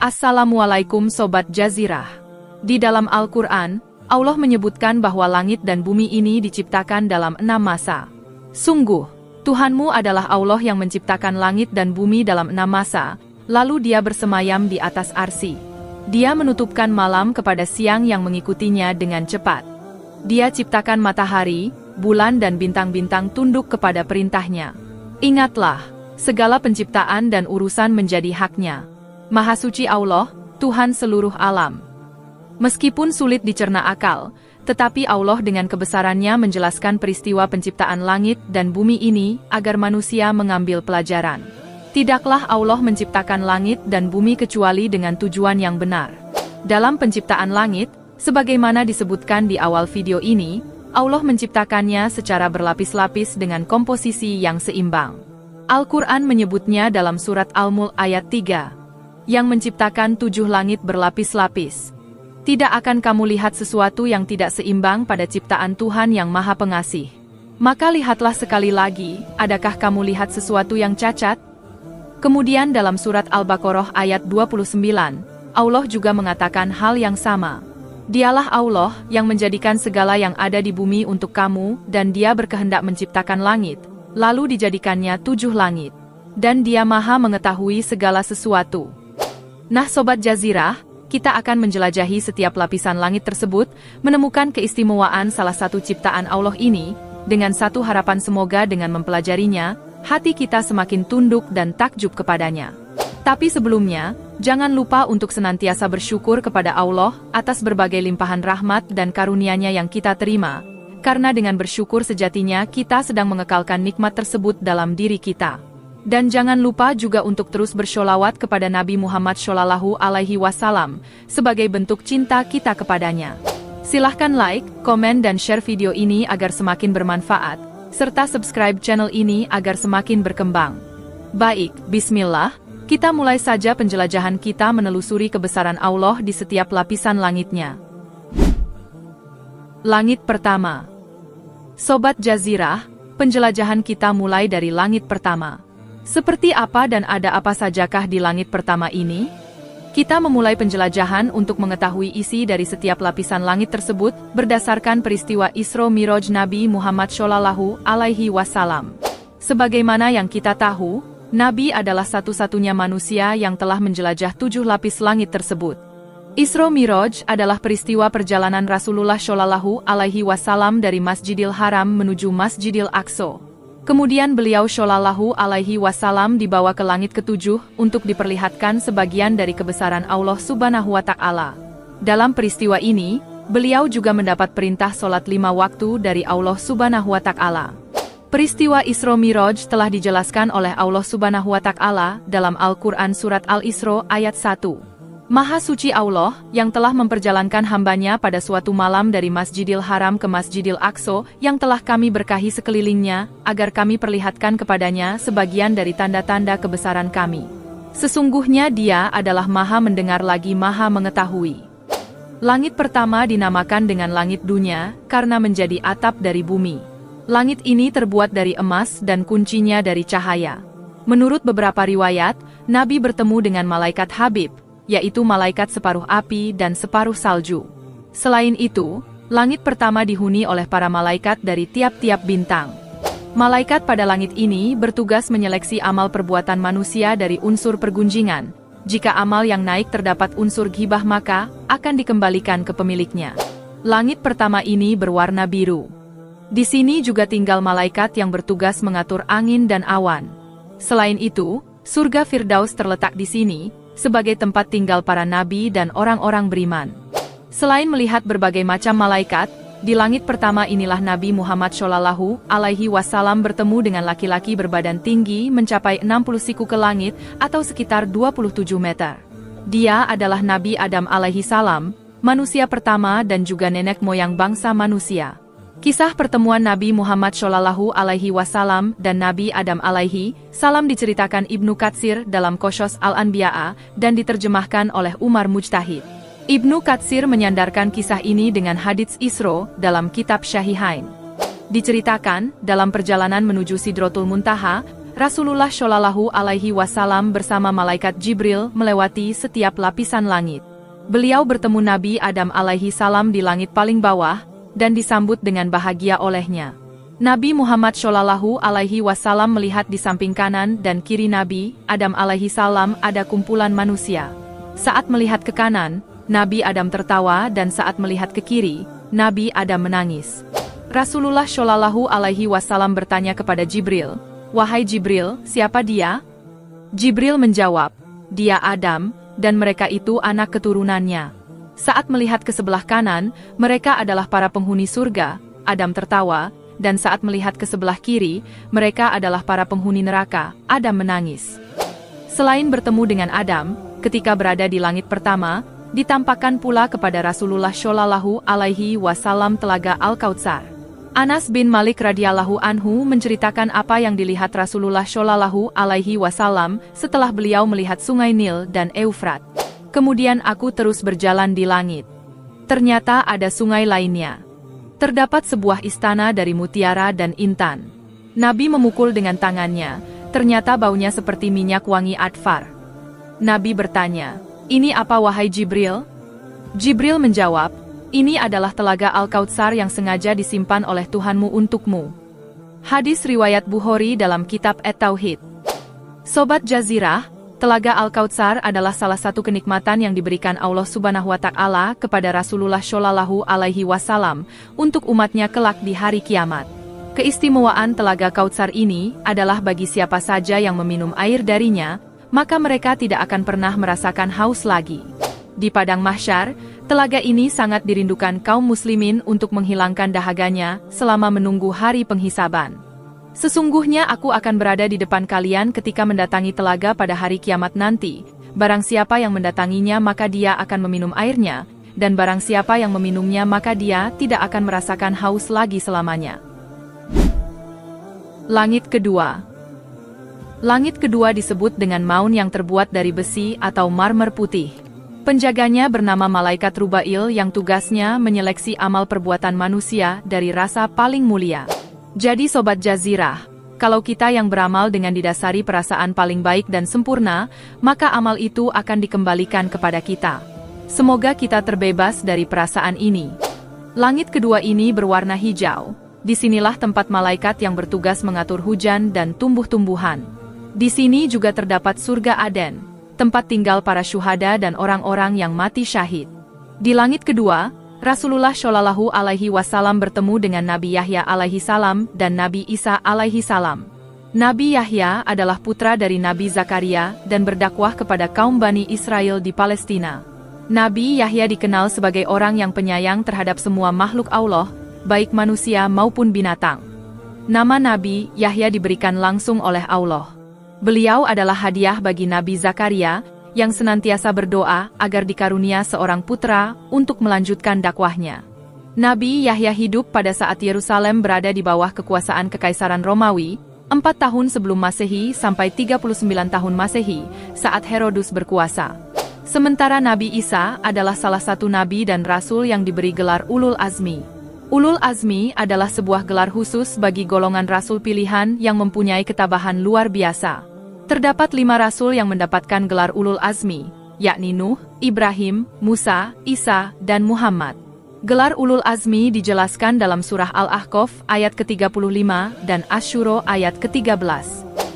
Assalamualaikum Sobat Jazirah. Di dalam Al-Quran, Allah menyebutkan bahwa langit dan bumi ini diciptakan dalam 6 masa. Sungguh, Tuhanmu adalah Allah yang menciptakan langit dan bumi dalam 6 masa, lalu Dia bersemayam di atas arsy. Dia menutupkan malam kepada siang yang mengikutinya dengan cepat. Dia ciptakan matahari, bulan dan bintang-bintang tunduk kepada perintahnya. Ingatlah, segala penciptaan dan urusan menjadi haknya. Maha suci Allah, Tuhan seluruh alam. Meskipun sulit dicerna akal, tetapi Allah dengan kebesarannya menjelaskan peristiwa penciptaan langit dan bumi ini agar manusia mengambil pelajaran. Tidaklah Allah menciptakan langit dan bumi kecuali dengan tujuan yang benar. Dalam penciptaan langit, sebagaimana disebutkan di awal video ini, Allah menciptakannya secara berlapis-lapis dengan komposisi yang seimbang. Al-Quran menyebutnya dalam surat Al-Mulk ayat 3. Yang menciptakan 7 langit berlapis-lapis. Tidak akan kamu lihat sesuatu yang tidak seimbang pada ciptaan Tuhan yang Maha Pengasih. Maka lihatlah sekali lagi, adakah kamu lihat sesuatu yang cacat? Kemudian dalam surat Al-Baqarah ayat 29, Allah juga mengatakan hal yang sama. Dialah Allah yang menjadikan segala yang ada di bumi untuk kamu, dan Dia berkehendak menciptakan langit, lalu dijadikannya 7 langit. Dan Dia Maha mengetahui segala sesuatu. Nah Sobat Jazirah, kita akan menjelajahi setiap lapisan langit tersebut, menemukan keistimewaan salah satu ciptaan Allah ini, dengan satu harapan semoga dengan mempelajarinya, hati kita semakin tunduk dan takjub kepadanya. Tapi sebelumnya, jangan lupa untuk senantiasa bersyukur kepada Allah atas berbagai limpahan rahmat dan karunia-Nya yang kita terima, karena dengan bersyukur sejatinya kita sedang mengekalkan nikmat tersebut dalam diri kita. Dan jangan lupa juga untuk terus bersholawat kepada Nabi Muhammad SAW sebagai bentuk cinta kita kepadanya. Silahkan like, komen dan share video ini agar semakin bermanfaat, serta subscribe channel ini agar semakin berkembang. Baik, bismillah, kita mulai saja penjelajahan kita menelusuri kebesaran Allah di setiap lapisan langitnya. Langit pertama. Sobat Jazirah, penjelajahan kita mulai dari langit pertama. Seperti apa dan ada apa sajakah di langit pertama ini? Kita memulai penjelajahan untuk mengetahui isi dari setiap lapisan langit tersebut berdasarkan peristiwa Isra Miraj Nabi Muhammad SAW. Sebagaimana yang kita tahu, Nabi adalah satu-satunya manusia yang telah menjelajah 7 lapis langit tersebut. Isra Miraj adalah peristiwa perjalanan Rasulullah SAW dari Masjidil Haram menuju Masjidil Aqsa. Kemudian beliau SAW dibawa ke langit ke-7 untuk diperlihatkan sebagian dari kebesaran Allah Subhanahu wa Ta'ala. Dalam peristiwa ini, beliau juga mendapat perintah sholat 5 waktu dari Allah Subhanahu wa Ta'ala. Peristiwa Isra Miraj telah dijelaskan oleh Allah Subhanahu wa Ta'ala dalam Al-Quran Surat Al-Isra ayat 1. Maha suci Allah yang telah memperjalankan hambanya pada suatu malam dari Masjidil Haram ke Masjidil Aqsa yang telah kami berkahi sekelilingnya, agar kami perlihatkan kepadanya sebagian dari tanda-tanda kebesaran kami. Sesungguhnya Dia adalah Maha mendengar lagi Maha mengetahui. Langit pertama dinamakan dengan langit dunia, karena menjadi atap dari bumi. Langit ini terbuat dari emas dan kuncinya dari cahaya. Menurut beberapa riwayat, Nabi bertemu dengan malaikat Habib, yaitu malaikat separuh api dan separuh salju. Selain itu, langit pertama dihuni oleh para malaikat dari tiap-tiap bintang. Malaikat pada langit ini bertugas menyeleksi amal perbuatan manusia dari unsur pergunjingan. Jika amal yang naik terdapat unsur ghibah maka akan dikembalikan ke pemiliknya. Langit pertama ini berwarna biru. Di sini juga tinggal malaikat yang bertugas mengatur angin dan awan. Selain itu, surga Firdaus terletak di sini, sebagai tempat tinggal para nabi dan orang-orang beriman. Selain melihat berbagai macam malaikat, di langit pertama inilah Nabi Muhammad SAW bertemu dengan laki-laki berbadan tinggi mencapai 60 siku ke langit atau sekitar 27 meter. Dia adalah Nabi Adam alaihissalam, manusia pertama dan juga nenek moyang bangsa manusia. Kisah pertemuan Nabi Muhammad SAW dan Nabi Adam alaihi salam diceritakan Ibnu Katsir dalam Qasas Al-Anbiya dan diterjemahkan oleh Umar Mujtahid. Ibnu Katsir menyandarkan kisah ini dengan hadits Isra dalam kitab Syahihain. Diceritakan, dalam perjalanan menuju Sidratul Muntaha, Rasulullah Shallallahu Alaihi Wasallam bersama malaikat Jibril melewati setiap lapisan langit. Beliau bertemu Nabi Adam alaihi salam di langit paling bawah, dan disambut dengan bahagia olehnya. Nabi Muhammad Shallallahu Alaihi Wasallam melihat di samping kanan dan kiri Nabi Adam alaihi salam ada kumpulan manusia. Saat melihat ke kanan, Nabi Adam tertawa, dan saat melihat ke kiri, Nabi Adam menangis. Rasulullah Shallallahu Alaihi Wasallam bertanya kepada Jibril, "Wahai Jibril, siapa dia?" Jibril menjawab, "Dia Adam, dan mereka itu anak keturunannya." Saat melihat ke sebelah kanan, mereka adalah para penghuni surga. Adam tertawa, dan saat melihat ke sebelah kiri, mereka adalah para penghuni neraka. Adam menangis. Selain bertemu dengan Adam, ketika berada di langit pertama, ditampakkan pula kepada Rasulullah Shallallahu Alaihi Wasallam telaga Al-Kautsar. Anas bin Malik radhiyallahu anhu menceritakan apa yang dilihat Rasulullah Shallallahu Alaihi Wasallam setelah beliau melihat sungai Nil dan Eufrat. "Kemudian aku terus berjalan di langit. Ternyata ada sungai lainnya. Terdapat sebuah istana dari mutiara dan intan. Nabi memukul dengan tangannya, ternyata baunya seperti minyak wangi adfar. Nabi bertanya, 'Ini apa wahai Jibril?' Jibril menjawab, 'Ini adalah telaga Al-Kautsar yang sengaja disimpan oleh Tuhanmu untukmu.'" Hadis riwayat Bukhari dalam kitab At-Tauhid. Sobat Jazirah, telaga Al-Kautsar adalah salah satu kenikmatan yang diberikan Allah Subhanahu wa Ta'ala kepada Rasulullah Shallallahu Alaihi Wasallam untuk umatnya kelak di hari kiamat. Keistimewaan telaga Kautsar ini adalah bagi siapa saja yang meminum air darinya, maka mereka tidak akan pernah merasakan haus lagi. Di padang mahsyar, telaga ini sangat dirindukan kaum muslimin untuk menghilangkan dahaganya selama menunggu hari penghisaban. "Sesungguhnya aku akan berada di depan kalian ketika mendatangi telaga pada hari kiamat nanti. Barang siapa yang mendatanginya maka dia akan meminum airnya, dan barang siapa yang meminumnya maka dia tidak akan merasakan haus lagi selamanya." Langit kedua. Langit kedua disebut dengan maun yang terbuat dari besi atau marmer putih. Penjaganya bernama Malaikat Rubail yang tugasnya menyeleksi amal perbuatan manusia dari rasa paling mulia. Jadi Sobat Jazirah, kalau kita yang beramal dengan didasari perasaan paling baik dan sempurna, maka amal itu akan dikembalikan kepada kita. Semoga kita terbebas dari perasaan ini. Langit kedua ini berwarna hijau. Disinilah tempat malaikat yang bertugas mengatur hujan dan tumbuh-tumbuhan. Di sini juga terdapat surga Aden, tempat tinggal para syuhada dan orang-orang yang mati syahid. Di langit kedua, Rasulullah Shallallahu Alaihi Wasallam bertemu dengan Nabi Yahya alaihi salam dan Nabi Isa alaihi salam. Nabi Yahya adalah putra dari Nabi Zakaria dan berdakwah kepada kaum Bani Israel di Palestina. Nabi Yahya dikenal sebagai orang yang penyayang terhadap semua makhluk Allah, baik manusia maupun binatang. Nama Nabi Yahya diberikan langsung oleh Allah. Beliau adalah hadiah bagi Nabi Zakaria, yang senantiasa berdoa agar dikarunia seorang putra untuk melanjutkan dakwahnya. Nabi Yahya hidup pada saat Yerusalem berada di bawah kekuasaan Kekaisaran Romawi, 4 tahun sebelum Masehi sampai 39 tahun Masehi, saat Herodus berkuasa. Sementara Nabi Isa adalah salah satu nabi dan rasul yang diberi gelar Ulul Azmi. Ulul Azmi adalah sebuah gelar khusus bagi golongan rasul pilihan yang mempunyai ketabahan luar biasa. Terdapat 5 rasul yang mendapatkan gelar Ulul Azmi, yakni Nuh, Ibrahim, Musa, Isa, dan Muhammad. Gelar Ulul Azmi dijelaskan dalam surah Al-Ahqaf ayat ke-35 dan Asy-Syura ayat ke-13.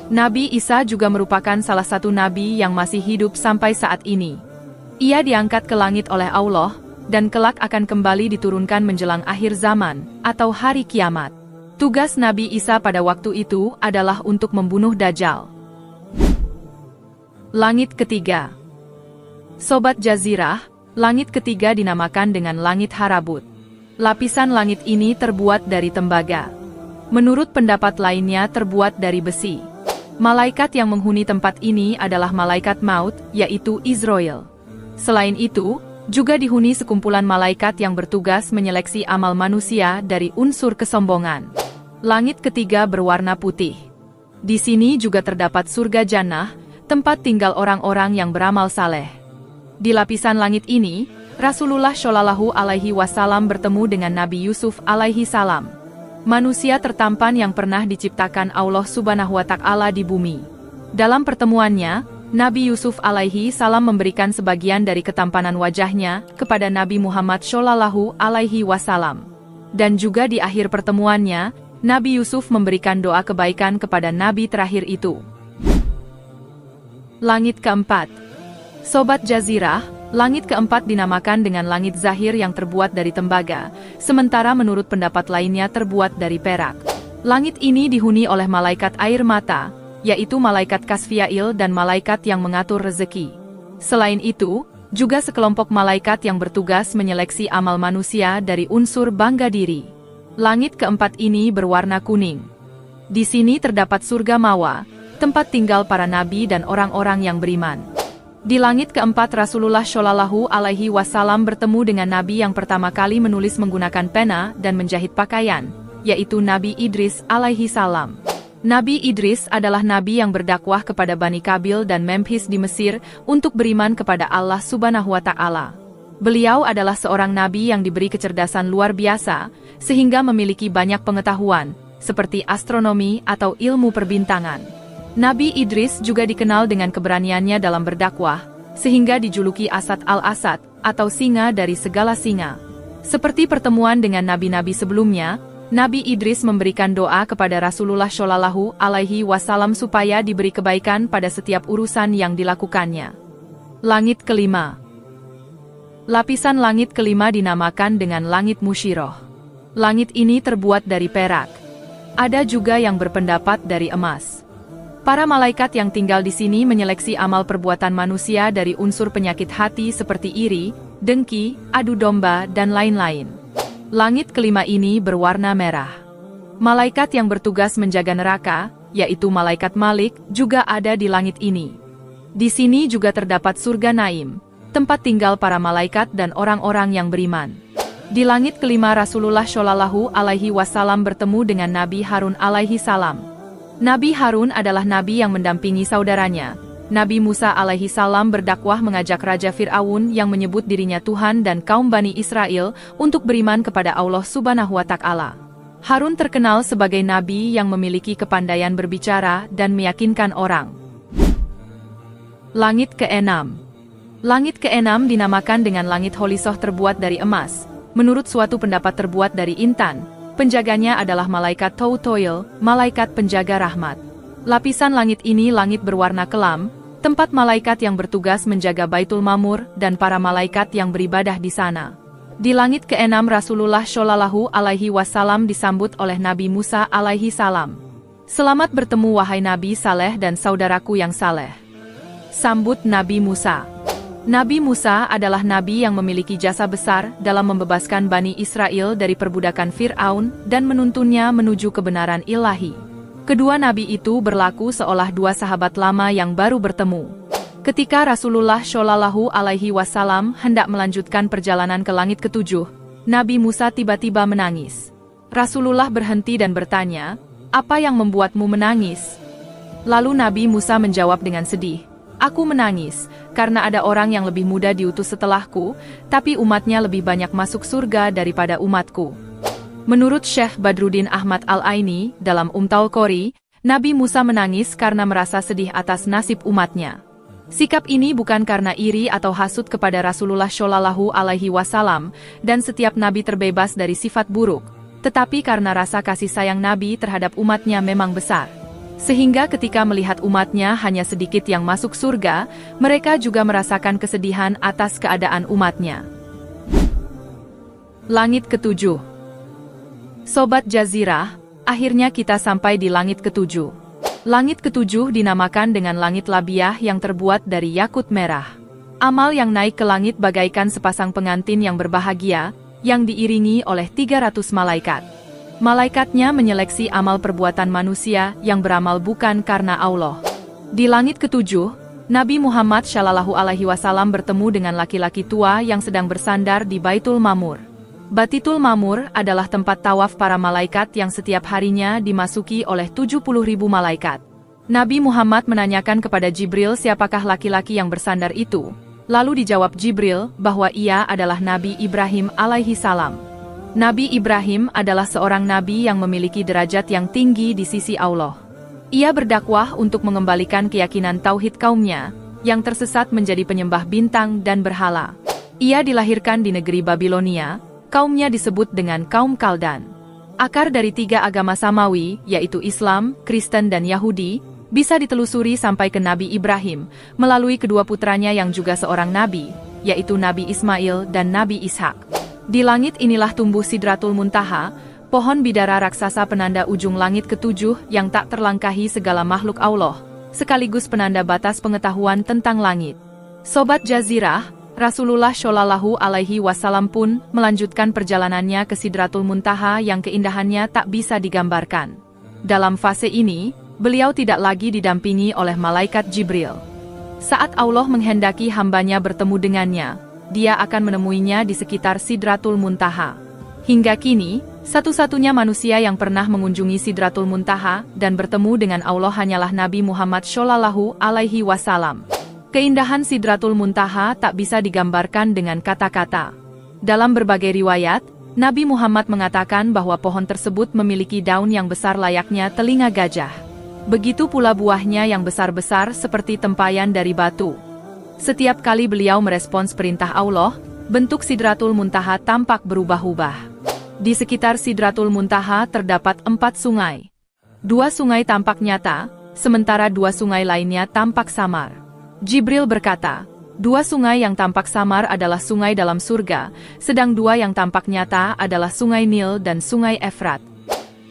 Nabi Isa juga merupakan salah satu nabi yang masih hidup sampai saat ini. Ia diangkat ke langit oleh Allah, dan kelak akan kembali diturunkan menjelang akhir zaman, atau hari kiamat. Tugas Nabi Isa pada waktu itu adalah untuk membunuh Dajjal. Langit ketiga. Sobat Jazirah, langit ketiga dinamakan dengan langit Harabut. Lapisan langit ini terbuat dari tembaga. Menurut pendapat lainnya terbuat dari besi. Malaikat yang menghuni tempat ini adalah malaikat maut, yaitu Israel. Selain itu, juga dihuni sekumpulan malaikat yang bertugas menyeleksi amal manusia dari unsur kesombongan. Langit ketiga berwarna putih. Di sini juga terdapat surga Jannah, tempat tinggal orang-orang yang beramal saleh. Di lapisan langit ini, Rasulullah Shallallahu Alaihi Wasallam bertemu dengan Nabi Yusuf alaihi salam. manusia tertampan yang pernah diciptakan Allah Subhanahu wa Ta'ala di bumi. Dalam pertemuannya, Nabi Yusuf alaihi salam memberikan sebagian dari ketampanan wajahnya kepada Nabi Muhammad Shallallahu alaihi wasallam. Dan juga di akhir pertemuannya, Nabi Yusuf memberikan doa kebaikan kepada Nabi terakhir itu. Langit keempat. Sobat Jazirah, langit keempat dinamakan dengan langit zahir yang terbuat dari tembaga, sementara menurut pendapat lainnya terbuat dari perak. Langit ini dihuni oleh malaikat air mata, yaitu malaikat Kasfiail dan malaikat yang mengatur rezeki. Selain itu, juga sekelompok malaikat yang bertugas menyeleksi amal manusia dari unsur bangga diri. Langit keempat ini berwarna kuning. Di sini terdapat surga mawa, tempat tinggal para nabi dan orang-orang yang beriman. Di langit keempat Rasulullah Shallallahu alaihi wasallam bertemu dengan nabi yang pertama kali menulis menggunakan pena dan menjahit pakaian, yaitu Nabi Idris alaihi salam. Nabi Idris adalah nabi yang berdakwah kepada Bani Kabil dan Memphis di Mesir untuk beriman kepada Allah Subhanahu wa Ta'ala. Beliau adalah seorang nabi yang diberi kecerdasan luar biasa, sehingga memiliki banyak pengetahuan, seperti astronomi atau ilmu perbintangan. Nabi Idris juga dikenal dengan keberaniannya dalam berdakwah, sehingga dijuluki Asad al-Asad, atau singa dari segala singa. Seperti pertemuan dengan nabi-nabi sebelumnya, Nabi Idris memberikan doa kepada Rasulullah Shallallahu alaihi wasallam supaya diberi kebaikan pada setiap urusan yang dilakukannya. Langit kelima. Lapisan langit kelima dinamakan dengan langit musyiroh. Langit ini terbuat dari perak. Ada juga yang berpendapat dari emas. Para malaikat yang tinggal di sini menyeleksi amal perbuatan manusia dari unsur penyakit hati seperti iri, dengki, adu domba, dan lain-lain. Langit kelima ini berwarna merah. Malaikat yang bertugas menjaga neraka, yaitu malaikat Malik, juga ada di langit ini. Di sini juga terdapat surga Naim, tempat tinggal para malaikat dan orang-orang yang beriman. Di langit kelima Rasulullah Shallallahu alaihi wasallam bertemu dengan Nabi Harun alaihi salam. Nabi Harun adalah nabi yang mendampingi saudaranya. Nabi Musa alaihi salam berdakwah mengajak Raja Fir'aun yang menyebut dirinya Tuhan dan kaum Bani Israel untuk beriman kepada Allah Subhanahu wa Ta'ala. Harun terkenal sebagai nabi yang memiliki kepandaian berbicara dan meyakinkan orang. Langit keenam. Langit keenam dinamakan dengan langit holisoh terbuat dari emas. Menurut suatu pendapat terbuat dari intan. Penjaganya adalah malaikat Tautoil, malaikat penjaga rahmat. Lapisan langit ini langit berwarna kelam, tempat malaikat yang bertugas menjaga Baitul Mamur dan para malaikat yang beribadah di sana. Di langit keenam Rasulullah Shallallahu alaihi wasallam disambut oleh Nabi Musa alaihi salam. Selamat bertemu wahai Nabi Saleh dan saudaraku yang saleh. Sambut Nabi Musa. Nabi Musa adalah nabi yang memiliki jasa besar dalam membebaskan Bani Israel dari perbudakan Fir'aun dan menuntunnya menuju kebenaran ilahi. Kedua nabi itu berlaku seolah dua sahabat lama yang baru bertemu. Ketika Rasulullah Shallallahu alaihi wasallam hendak melanjutkan perjalanan ke langit ketujuh, Nabi Musa tiba-tiba menangis. Rasulullah berhenti dan bertanya, "Apa yang membuatmu menangis?" Lalu Nabi Musa menjawab dengan sedih, "Aku menangis, karena ada orang yang lebih muda diutus setelahku, tapi umatnya lebih banyak masuk surga daripada umatku." Menurut Syekh Badruddin Ahmad Al-Aini, dalam Umtaul Qori, Nabi Musa menangis karena merasa sedih atas nasib umatnya. Sikap ini bukan karena iri atau hasut kepada Rasulullah Shallallahu alaihi wasallam, dan setiap nabi terbebas dari sifat buruk, tetapi karena rasa kasih sayang Nabi terhadap umatnya memang besar. Sehingga ketika melihat umatnya hanya sedikit yang masuk surga, mereka juga merasakan kesedihan atas keadaan umatnya. Langit ketujuh. Sobat Jazirah, akhirnya kita sampai di langit ketujuh. Langit ketujuh dinamakan dengan langit labiah yang terbuat dari yakut merah. Amal yang naik ke langit bagaikan sepasang pengantin yang berbahagia, yang diiringi oleh 300 malaikat. Malaikatnya menyeleksi amal perbuatan manusia yang beramal bukan karena Allah. Di langit ketujuh, Nabi Muhammad Shallallahu alaihi wasallam bertemu dengan laki-laki tua yang sedang bersandar di Baitul Mamur. Baitul Mamur adalah tempat tawaf para malaikat yang setiap harinya dimasuki oleh 70.000 malaikat. Nabi Muhammad menanyakan kepada Jibril siapakah laki-laki yang bersandar itu. Lalu dijawab Jibril bahwa ia adalah Nabi Ibrahim alaihi salam. Nabi Ibrahim adalah seorang nabi yang memiliki derajat yang tinggi di sisi Allah. Ia berdakwah untuk mengembalikan keyakinan tauhid kaumnya, yang tersesat menjadi penyembah bintang dan berhala. Ia dilahirkan di negeri Babilonia, kaumnya disebut dengan kaum Kaldan. Akar dari 3 agama samawi, yaitu Islam, Kristen dan Yahudi, bisa ditelusuri sampai ke Nabi Ibrahim, melalui kedua putranya yang juga seorang nabi, yaitu Nabi Ismail dan Nabi Ishak. Di langit inilah tumbuh Sidratul Muntaha, pohon bidara raksasa penanda ujung langit ke-7 yang tak terlangkahi segala makhluk Allah, sekaligus penanda batas pengetahuan tentang langit. Sobat Jazirah, Rasulullah Shallallahu Alaihi Wasallam pun melanjutkan perjalanannya ke Sidratul Muntaha yang keindahannya tak bisa digambarkan. Dalam fase ini, beliau tidak lagi didampingi oleh malaikat Jibril. Saat Allah menghendaki hambanya bertemu dengannya, dia akan menemuinya di sekitar Sidratul Muntaha. Hingga kini, satu-satunya manusia yang pernah mengunjungi Sidratul Muntaha dan bertemu dengan Allah hanyalah Nabi Muhammad Shallallahu Alaihi Wasallam. Keindahan Sidratul Muntaha tak bisa digambarkan dengan kata-kata. Dalam berbagai riwayat, Nabi Muhammad mengatakan bahwa pohon tersebut memiliki daun yang besar layaknya telinga gajah. Begitu pula buahnya yang besar-besar seperti tempayan dari batu. Setiap kali beliau merespons perintah Allah, bentuk Sidratul Muntaha tampak berubah-ubah. Di sekitar Sidratul Muntaha terdapat 4 sungai. 2 sungai tampak nyata, sementara 2 sungai lainnya tampak samar. Jibril berkata, 2 sungai yang tampak samar adalah sungai dalam surga, sedang 2 yang tampak nyata adalah sungai Nil dan sungai Efrat.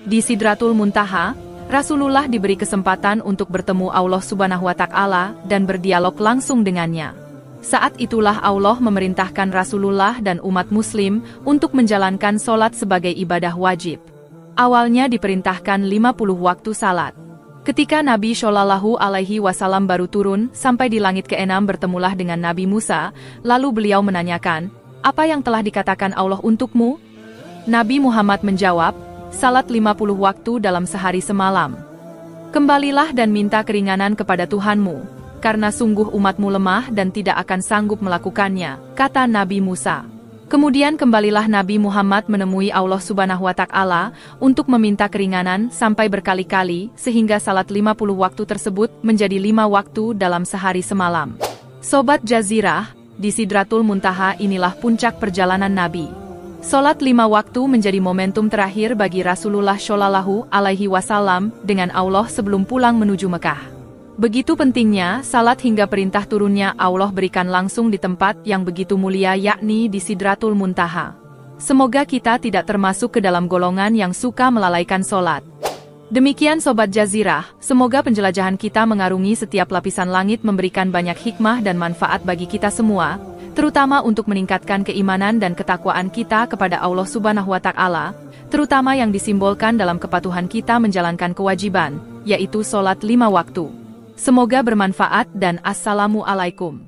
Di Sidratul Muntaha, Rasulullah diberi kesempatan untuk bertemu Allah Subhanahu wa Ta'ala dan berdialog langsung dengannya. Saat itulah Allah memerintahkan Rasulullah dan umat Muslim untuk menjalankan sholat sebagai ibadah wajib. Awalnya diperintahkan 50 waktu salat. Ketika Nabi Shallallahu Alaihi Wasallam baru turun sampai di langit ke-6 bertemulah dengan Nabi Musa, lalu beliau menanyakan, "Apa yang telah dikatakan Allah untukmu?" Nabi Muhammad menjawab, "Salat 50 waktu dalam sehari semalam. Kembalilah dan minta keringanan kepada Tuhanmu, karena sungguh umatmu lemah dan tidak akan sanggup melakukannya," kata Nabi Musa. Kemudian kembalilah Nabi Muhammad menemui Allah Subhanahu wa Ta'ala untuk meminta keringanan sampai berkali-kali sehingga salat 50 waktu tersebut menjadi 5 waktu dalam sehari semalam. Sobat Jazirah, di Sidratul Muntaha inilah puncak perjalanan Nabi. Salat 5 waktu menjadi momentum terakhir bagi Rasulullah Shallallahu Alaihi Wasallam dengan Allah sebelum pulang menuju Mekah. Begitu pentingnya salat hingga perintah turunnya Allah berikan langsung di tempat yang begitu mulia yakni di Sidratul Muntaha. Semoga kita tidak termasuk ke dalam golongan yang suka melalaikan salat. Demikian Sobat Jazirah, semoga penjelajahan kita mengarungi setiap lapisan langit memberikan banyak hikmah dan manfaat bagi kita semua, terutama untuk meningkatkan keimanan dan ketakwaan kita kepada Allah Subhanahu wa Ta'ala, terutama yang disimbolkan dalam kepatuhan kita menjalankan kewajiban, yaitu salat 5 waktu. Semoga bermanfaat dan Assalamualaikum.